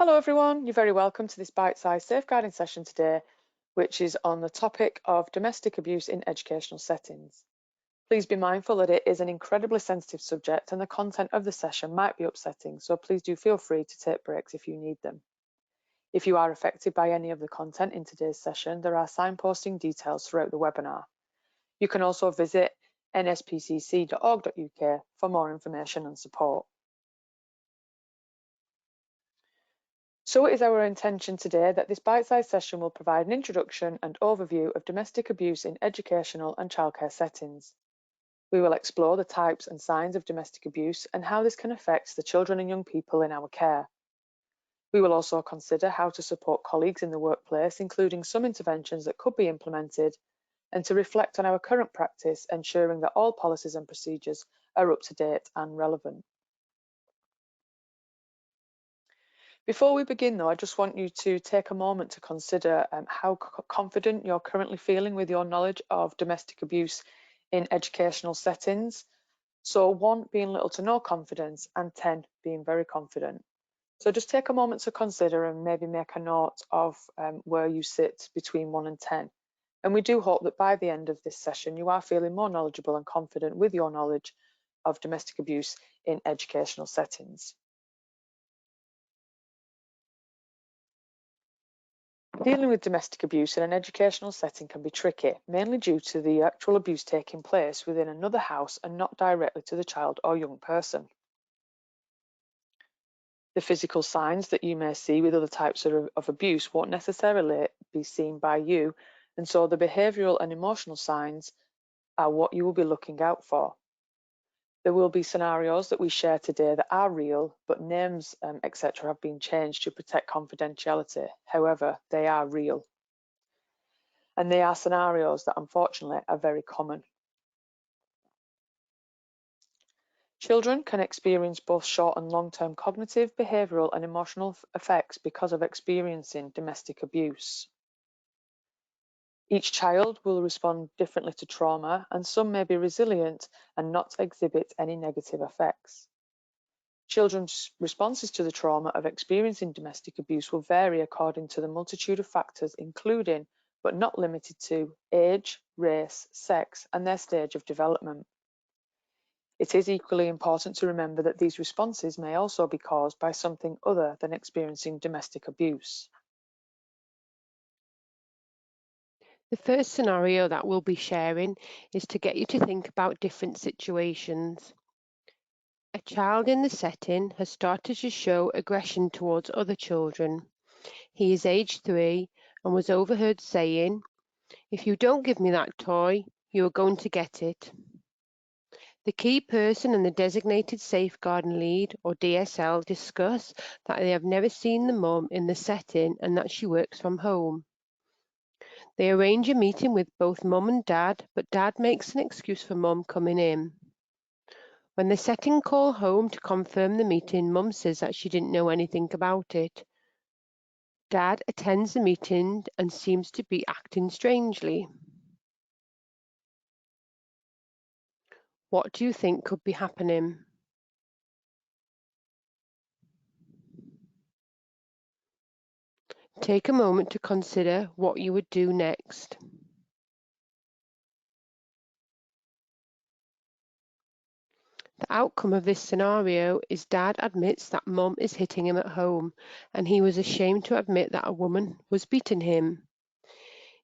Hello everyone, you're very welcome to this bite-sized safeguarding session today, which is on the topic of domestic abuse in educational settings. Please be mindful that it is an incredibly sensitive subject and the content of the session might be upsetting, so please do feel free to take breaks if you need them. If you are affected by any of the content in today's session, there are signposting details throughout the webinar. You can also visit nspcc.org.uk for more information and support. So it is our intention today that this bite-sized session will provide an introduction and overview of domestic abuse in educational and childcare settings. We will explore the types and signs of domestic abuse and how this can affect the children and young people in our care. We will also consider how to support colleagues in the workplace, including some interventions that could be implemented, and to reflect on our current practice, ensuring that all policies and procedures are up to date and relevant. Before we begin though, I just want you to take a moment to consider how confident you're currently feeling with your knowledge of domestic abuse in educational settings. So 1 being little to no confidence and 10 being very confident. So just take a moment to consider and maybe make a note of where you sit between 1 and 10. And we do hope that by the end of this session, you are feeling more knowledgeable and confident with your knowledge of domestic abuse in educational settings. Dealing with domestic abuse in an educational setting can be tricky, mainly due to the actual abuse taking place within another house and not directly to the child or young person. The physical signs that you may see with other types of abuse won't necessarily be seen by you, and so the behavioural and emotional signs are what you will be looking out for. There will be scenarios that we share today that are real, but names, etc. have been changed to protect confidentiality. However, they are real. And they are scenarios that unfortunately are very common. Children can experience both short and long-term cognitive, behavioural and emotional effects because of experiencing domestic abuse. Each child will respond differently to trauma, and some may be resilient and not exhibit any negative effects. Children's responses to the trauma of experiencing domestic abuse will vary according to the multitude of factors, including, but not limited to, age, race, sex, and their stage of development. It is equally important to remember that these responses may also be caused by something other than experiencing domestic abuse. The first scenario that we'll be sharing is to get you to think about different situations. A child in the setting has started to show aggression towards other children. He is age 3 and was overheard saying, "If you don't give me that toy, you are going to get it." The key person and the designated safeguarding lead, or DSL, discuss that they have never seen the mum in the setting and that she works from home. They arrange a meeting with both mum and dad, but dad makes an excuse for mum coming in. When the setting call home to confirm the meeting, mum says that she didn't know anything about it. Dad attends the meeting and seems to be acting strangely. What do you think could be happening? Take a moment to consider what you would do next. The outcome of this scenario is Dad admits that Mum is hitting him at home, and he was ashamed to admit that a woman was beating him.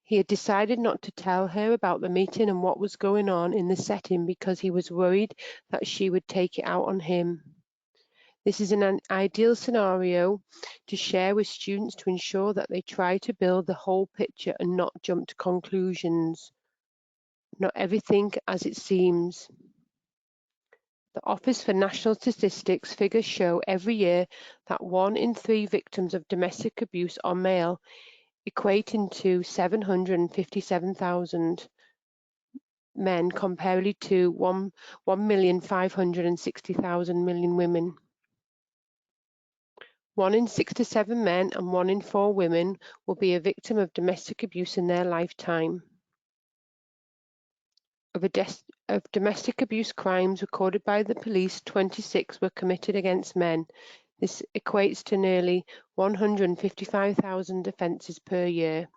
He had decided not to tell her about the meeting and what was going on in the setting because he was worried that she would take it out on him. This is an ideal scenario to share with students to ensure that they try to build the whole picture and not jump to conclusions. Not everything as it seems. The Office for National Statistics figures show every year that 1 in 3 victims of domestic abuse are male, equating to 757,000 men compared to 1,560,000 women. 1 in 6 to 7 men and 1 in 4 women will be a victim of domestic abuse in their lifetime. Of domestic abuse crimes recorded by the police, 26 were committed against men, This equates to nearly 155,000 offences per year.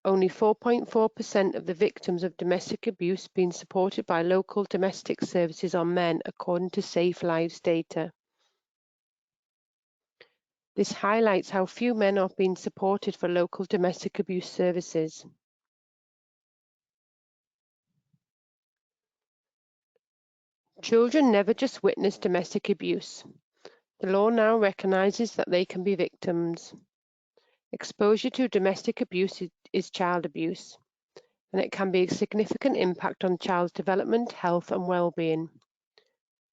Only 4.4% of the victims of domestic abuse being supported by local domestic services are men, according to Safe Lives data. This highlights how few men are being supported for local domestic abuse services. Children never just witness domestic abuse. The law now recognises that they can be victims. Exposure to domestic abuse is child abuse, and it can be a significant impact on child's development, health and well-being.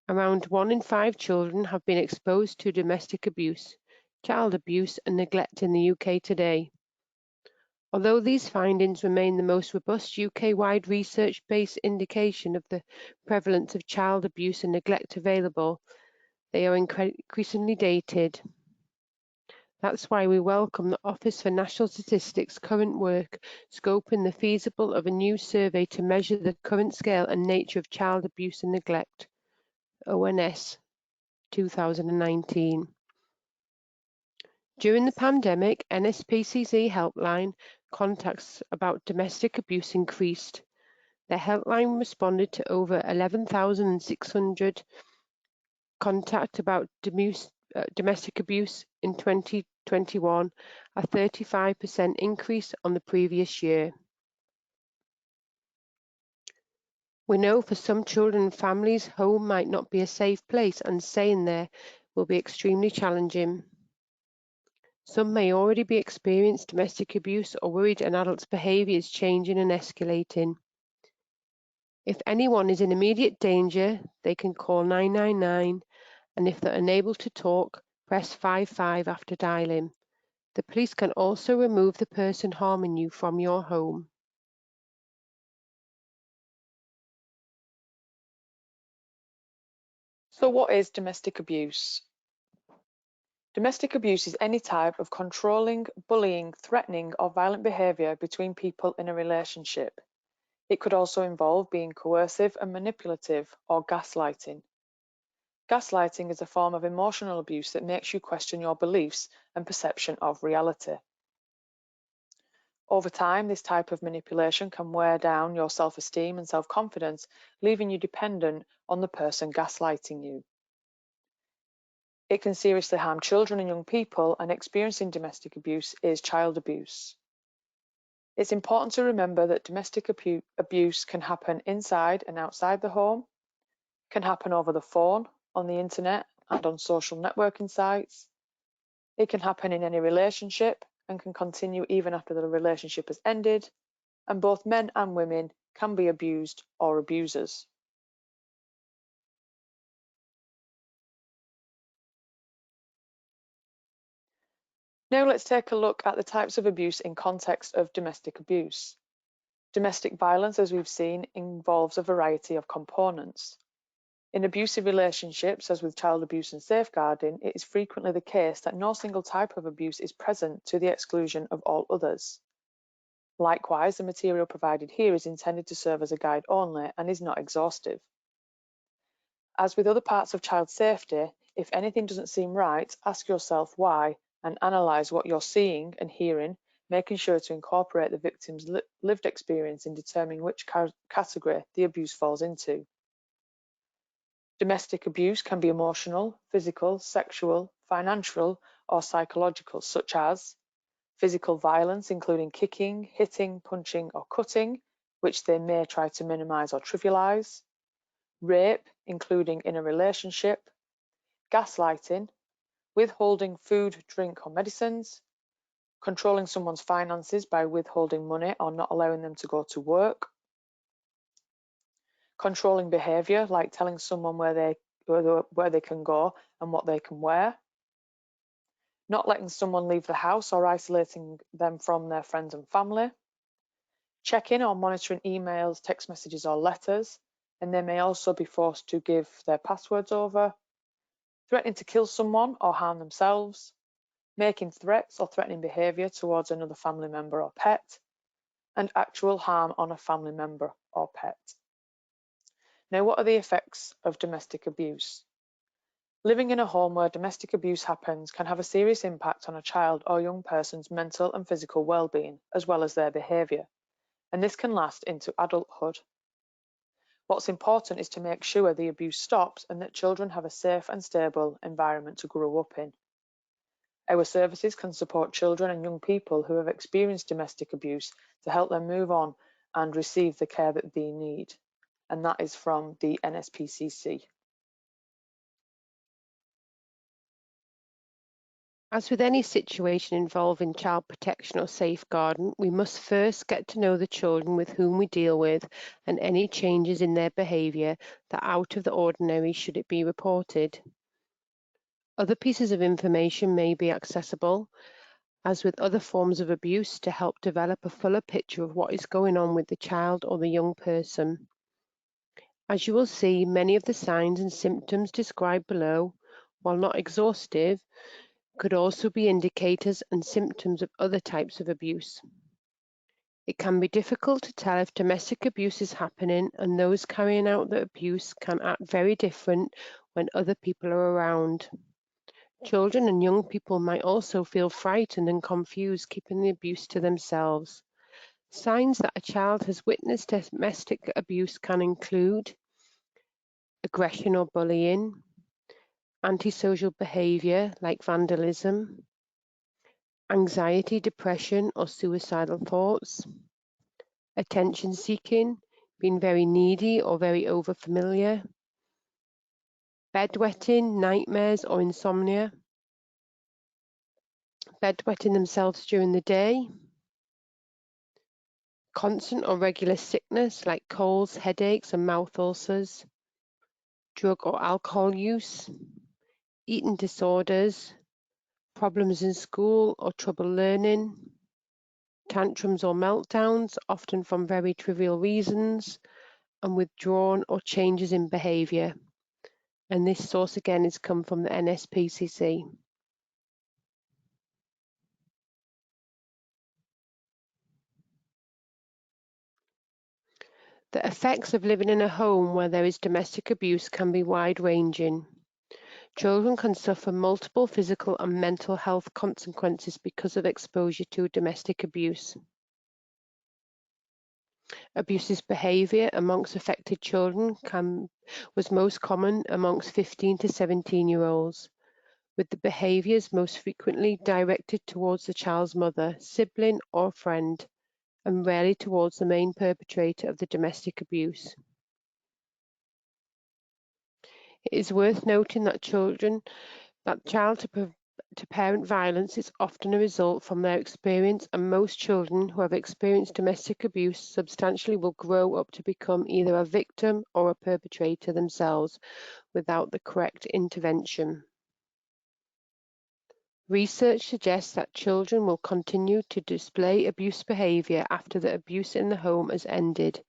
Around 1 in 5 children have been exposed to domestic abuse, child abuse and neglect in the UK today. Although these findings remain the most robust UK-wide research-based indication of the prevalence of child abuse and neglect available, they are increasingly dated. That's why we welcome the Office for National Statistics' current work scoping the feasible of a new survey to measure the current scale and nature of child abuse and neglect, ONS 2019. During the pandemic, NSPCC helpline contacts about domestic abuse increased. The helpline responded to over 11,600 contacts about domestic abuse in 2021, a 35% increase on the previous year. We know for some children and families, home might not be a safe place and staying there will be extremely challenging. Some may already be experiencing domestic abuse or worried an adult's behaviour is changing and escalating. If anyone is in immediate danger, they can call 999, and if they're unable to talk, press 55 after dialing. The police can also remove the person harming you from your home. So what is domestic abuse? Domestic abuse is any type of controlling, bullying, threatening or violent behaviour between people in a relationship. It could also involve being coercive and manipulative or gaslighting. Gaslighting is a form of emotional abuse that makes you question your beliefs and perception of reality. Over time, this type of manipulation can wear down your self-esteem and self-confidence, leaving you dependent on the person gaslighting you. It can seriously harm children and young people, and experiencing domestic abuse is child abuse. It's important to remember that domestic abuse can happen inside and outside the home, can happen over the phone, on the internet, and on social networking sites. It can happen in any relationship and can continue even after the relationship has ended, and both men and women can be abused or abusers. Now let's take a look at the types of abuse in context of domestic abuse. Domestic violence, as we've seen, involves a variety of components. In abusive relationships, as with child abuse and safeguarding, it is frequently the case that no single type of abuse is present to the exclusion of all others. Likewise, the material provided here is intended to serve as a guide only and is not exhaustive. As with other parts of child safety, if anything doesn't seem right, ask yourself why and analyse what you're seeing and hearing, making sure to incorporate the victim's lived experience in determining which category the abuse falls into. Domestic abuse can be emotional, physical, sexual, financial, or psychological, such as physical violence, including kicking, hitting, punching, or cutting, which they may try to minimize or trivialize, rape, including in a relationship, gaslighting, withholding food, drink, or medicines, controlling someone's finances by withholding money or not allowing them to go to work, controlling behavior like telling someone where they can go and what they can wear, not letting someone leave the house or isolating them from their friends and family, checking or monitoring emails, text messages, or letters, and they may also be forced to give their passwords over, threatening to kill someone or harm themselves, making threats or threatening behavior towards another family member or pet, and actual harm on a family member or pet. Now, what are the effects of domestic abuse? Living in a home where domestic abuse happens can have a serious impact on a child or young person's mental and physical well-being, as well as their behaviour, and this can last into adulthood. What's important is to make sure the abuse stops and that children have a safe and stable environment to grow up in. Our services can support children and young people who have experienced domestic abuse to help them move on and receive the care that they need. And that is from the NSPCC. As with any situation involving child protection or safeguarding, we must first get to know the children with whom we deal with and any changes in their behaviour that are out of the ordinary should it be reported. Other pieces of information may be accessible, as with other forms of abuse, to help develop a fuller picture of what is going on with the child or the young person. As you will see, many of the signs and symptoms described below, while not exhaustive, could also be indicators and symptoms of other types of abuse. It can be difficult to tell if domestic abuse is happening, and those carrying out the abuse can act very different when other people are around. Children and young people might also feel frightened and confused, keeping the abuse to themselves. Signs that a child has witnessed domestic abuse can include aggression or bullying, antisocial behavior like vandalism, anxiety, depression, or suicidal thoughts, attention seeking, being very needy or very overfamiliar, bedwetting, nightmares, or insomnia, bedwetting themselves during the day, constant or regular sickness like colds, headaches, and mouth ulcers, drug or alcohol use, eating disorders, problems in school or trouble learning, tantrums or meltdowns, often from very trivial reasons, and withdrawn or changes in behaviour. And this source again has come from the NSPCC. The effects of living in a home where there is domestic abuse can be wide-ranging. Children can suffer multiple physical and mental health consequences because of exposure to domestic abuse. Abusive behaviour amongst affected children was most common amongst 15 to 17-year-olds, with the behaviours most frequently directed towards the child's mother, sibling or friend, and rarely towards the main perpetrator of the domestic abuse. It is worth noting that child-to-parent violence is often a result from their experience, and most children who have experienced domestic abuse substantially will grow up to become either a victim or a perpetrator themselves without the correct intervention. Research suggests that children will continue to display abuse behaviour after the abuse in the home has ended.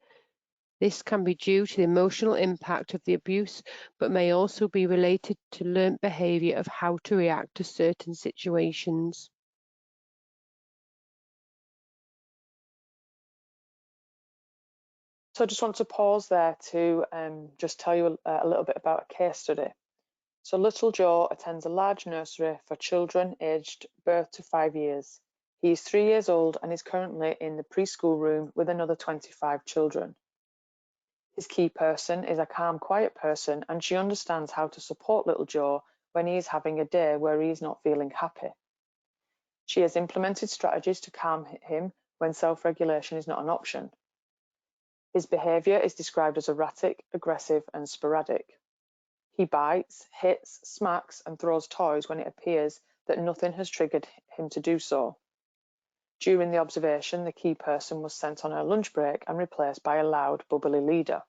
This can be due to the emotional impact of the abuse, but may also be related to learnt behaviour of how to react to certain situations. So I just want to pause there to just tell you a little bit about a case study. So little Joe attends a large nursery for children aged birth to 5 years. He is 3 years old and is currently in the preschool room with another 25 children. His key person is a calm, quiet person, and she understands how to support little Joe when he is having a day where he is not feeling happy. She has implemented strategies to calm him when self-regulation is not an option. His behaviour is described as erratic, aggressive, and sporadic. He bites, hits, smacks, and throws toys when it appears that nothing has triggered him to do so. During the observation, the key person was sent on her lunch break and replaced by a loud, bubbly leader.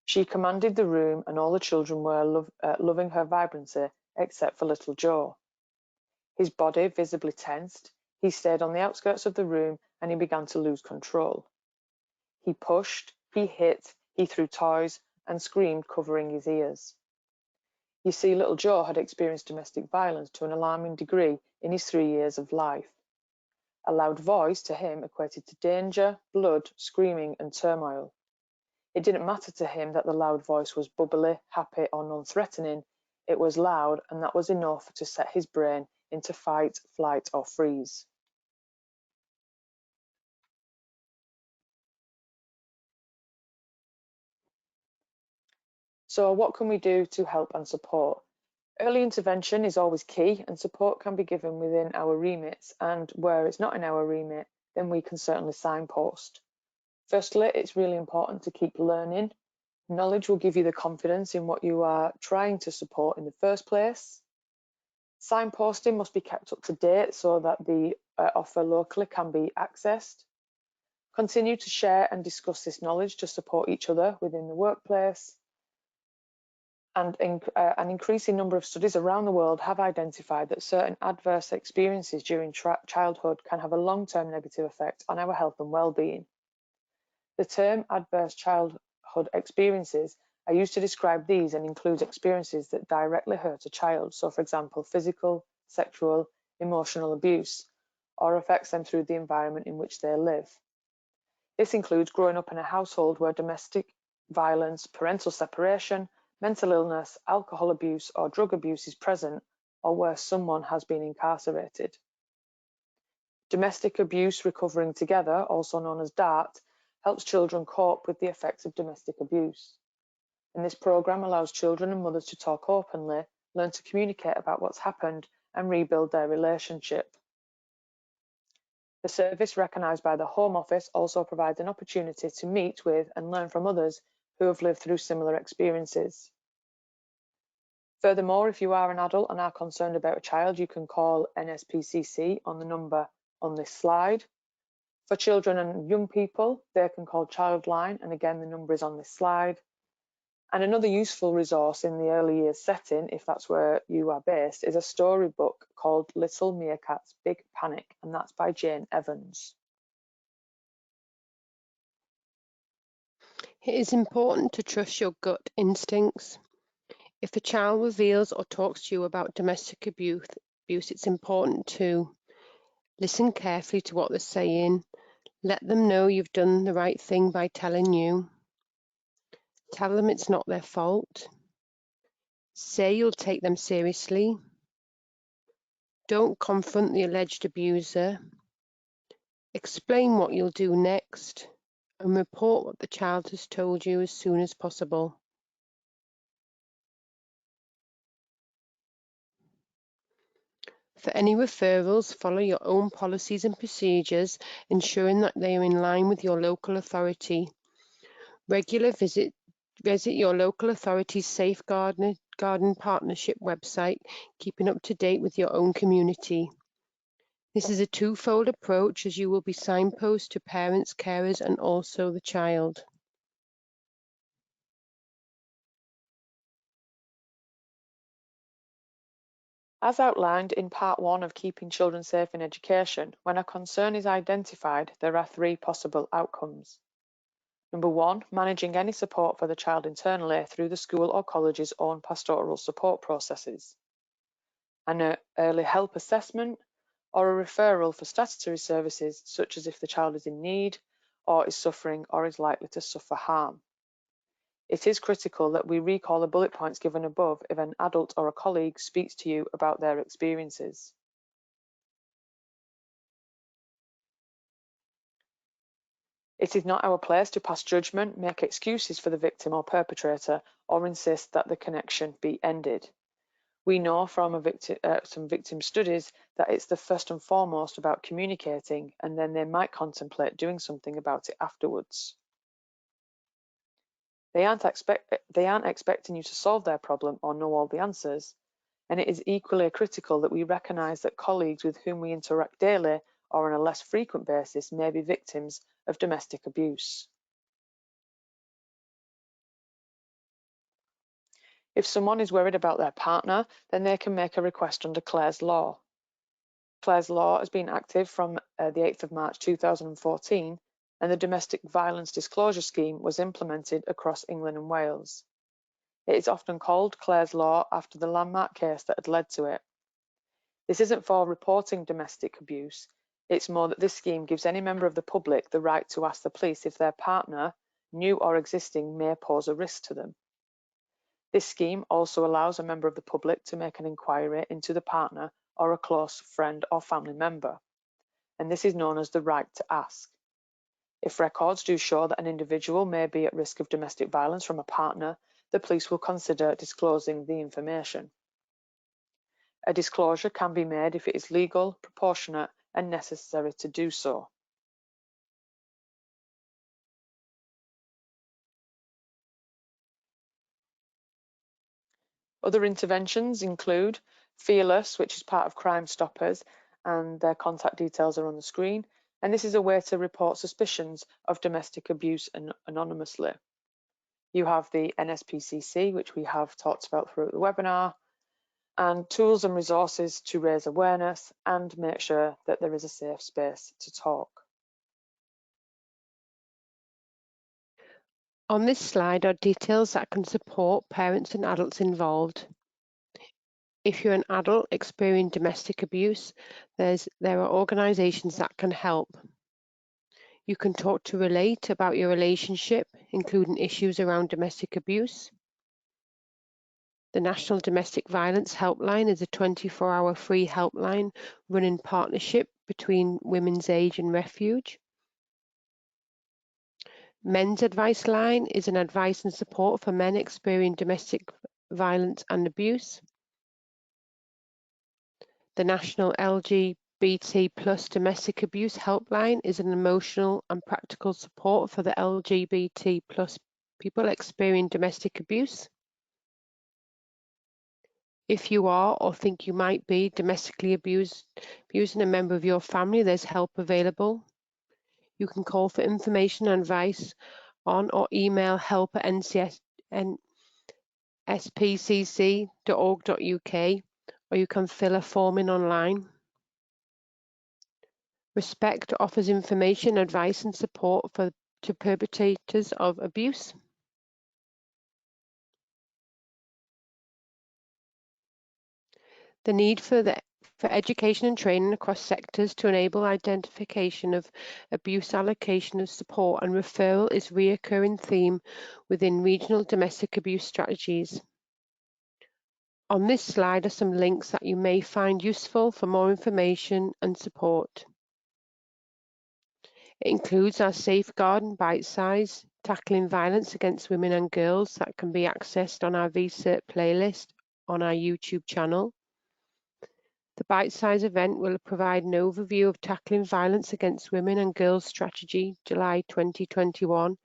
She commanded the room, and all the children were loving her vibrancy, except for little Joe. His body visibly tensed, he stayed on the outskirts of the room, and he began to lose control. He pushed, he hit, he threw toys, and screamed, covering his ears. You see, little Joe had experienced domestic violence to an alarming degree in his 3 years of life. A loud voice to him equated to danger, blood, screaming, and turmoil. It didn't matter to him that the loud voice was bubbly, happy, or non-threatening. It was loud, and that was enough to set his brain into fight, flight, or freeze. So what can we do to help and support? Early intervention is always key, and support can be given within our remits, and where it's not in our remit, then we can certainly signpost. Firstly, it's really important to keep learning. Knowledge will give you the confidence in what you are trying to support in the first place. Signposting must be kept up to date so that the offer locally can be accessed. Continue to share and discuss this knowledge to support each other within the workplace. And an increasing number of studies around the world have identified that certain adverse experiences during childhood can have a long-term negative effect on our health and well-being. The term adverse childhood experiences are used to describe these and includes experiences that directly hurt a child. So, for example, physical, sexual, emotional abuse, or affects them through the environment in which they live. This includes growing up in a household where domestic violence, parental separation, mental illness, alcohol abuse, or drug abuse is present, or where someone has been incarcerated. Domestic Abuse Recovering Together, also known as DART, helps children cope with the effects of domestic abuse. And this programme allows children and mothers to talk openly, learn to communicate about what's happened, and rebuild their relationship. The service, recognised by the Home Office, also provides an opportunity to meet with and learn from others who have lived through similar experiences. Furthermore, if you are an adult and are concerned about a child, you can call NSPCC on the number on this slide. For children and young people, they can call Childline, and again, the number is on this slide. And another useful resource in the early years setting, if that's where you are based, is a storybook called Little Meerkat's Big Panic, and that's by Jane Evans. It is important to trust your gut instincts. If a child reveals or talks to you about domestic abuse, it's important to listen carefully to what they're saying. Let them know you've done the right thing by telling you. Tell them it's not their fault. Say you'll take them seriously. Don't confront the alleged abuser. Explain what you'll do next, and report what the child has told you as soon as possible. For any referrals, follow your own policies and procedures, ensuring that they are in line with your local authority. Visit your local authority's Safeguarding Partnership website, keeping up to date with your own community. This is a twofold approach, as you will be signposted to parents, carers, and also the child. As outlined in part 1 of Keeping Children Safe in Education, when a concern is identified, there are 3 possible outcomes. Number 1, managing any support for the child internally through the school or college's own pastoral support processes. An early help assessment, or a referral for statutory services, such as if the child is in need, or is suffering, or is likely to suffer harm. It is critical that we recall the bullet points given above if an adult or a colleague speaks to you about their experiences. It is not our place to pass judgment, make excuses for the victim or perpetrator, or insist that the connection be ended. We know from some victim studies that it's the first and foremost about communicating, and then they might contemplate doing something about it afterwards. They aren't expecting you to solve their problem or know all the answers, and it is equally critical that we recognise that colleagues with whom we interact daily or on a less frequent basis may be victims of domestic abuse. If someone is worried about their partner, then they can make a request under Clare's Law. Clare's Law has been active from the 8th of March 2014, and the Domestic Violence Disclosure Scheme was implemented across England and Wales. It is often called Clare's Law after the landmark case that had led to it. This isn't for reporting domestic abuse, it's more that this scheme gives any member of the public the right to ask the police if their partner, new or existing, may pose a risk to them. This scheme also allows a member of the public to make an inquiry into the partner or a close friend or family member, and this is known as the right to ask. If records do show that an individual may be at risk of domestic violence from a partner, the police will consider disclosing the information. A disclosure can be made if it is legal, proportionate, and necessary to do so. Other interventions include Fearless, which is part of Crime Stoppers, and their contact details are on the screen. And this is a way to report suspicions of domestic abuse anonymously. You have the NSPCC, which we have talked about throughout the webinar, and tools and resources to raise awareness and make sure that there is a safe space to talk. On this slide are details that can support parents and adults involved. If you're an adult experiencing domestic abuse, there are organisations that can help. You can talk to Relate about your relationship, including issues around domestic abuse. The National Domestic Violence Helpline is a 24-hour free helpline run in partnership between Women's Aid and Refuge. Men's Advice Line is an advice and support for men experiencing domestic violence and abuse. The National LGBT plus Domestic Abuse Helpline is an emotional and practical support for the LGBT plus people experiencing domestic abuse. If you are or think you might be domestically abusing a member of your family, there's help available. You can call for information and advice on or email help@nspcc.org.uk, or you can fill a form in online. Respect offers information, advice and support to perpetrators of abuse. The need for education and training across sectors to enable identification of abuse, allocation of support and referral is a recurring theme within regional domestic abuse strategies. On this slide are some links that you may find useful for more information and support. It includes our Safeguard and Bitesize, Tackling Violence Against Women and Girls, that can be accessed on our VCERT playlist on our YouTube channel. The Bitesize event will provide an overview of Tackling Violence Against Women and Girls Strategy, July 2021,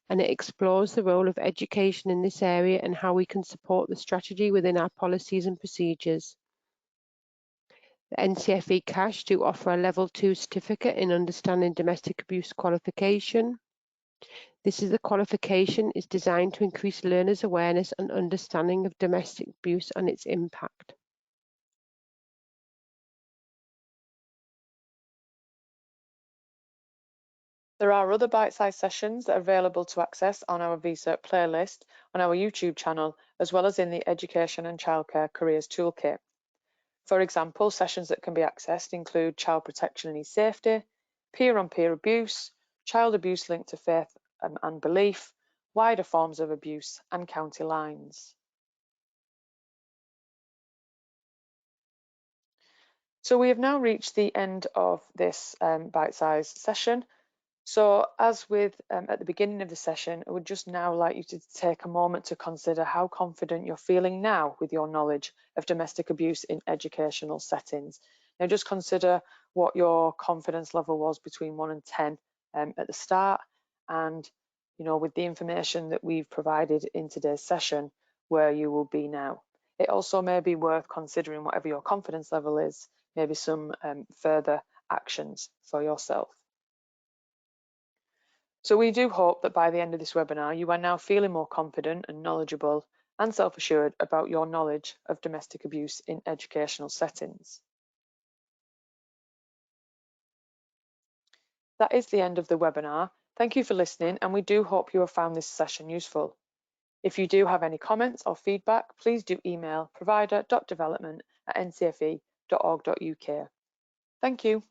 and it explores the role of education in this area and how we can support the strategy within our policies and procedures. The NCFE Cash do offer a Level 2 certificate in Understanding Domestic Abuse qualification. This is a qualification is designed to increase learners' awareness and understanding of domestic abuse and its impact. There are other bite-sized sessions that are available to access on our VCERT playlist on our YouTube channel, as well as in the Education and Childcare Careers Toolkit. For example, sessions that can be accessed include child protection and e-safety, peer-on-peer abuse, child abuse linked to faith and belief, wider forms of abuse, and county lines. So we have now reached the end of this bite-sized session. So as with at the beginning of the session, I would just now like you to take a moment to consider how confident you're feeling now with your knowledge of domestic abuse in educational settings. Now just consider what your confidence level was between 1 and 10 at the start, and with the information that we've provided in today's session, where you will be now. It also may be worth considering, whatever your confidence level is, maybe some further actions for yourself. So we do hope that by the end of this webinar, you are now feeling more confident and knowledgeable and self-assured about your knowledge of domestic abuse in educational settings. That is the end of the webinar. Thank you for listening, and we do hope you have found this session useful. If you do have any comments or feedback, please do email provider.development@ncfe.org.uk. Thank you.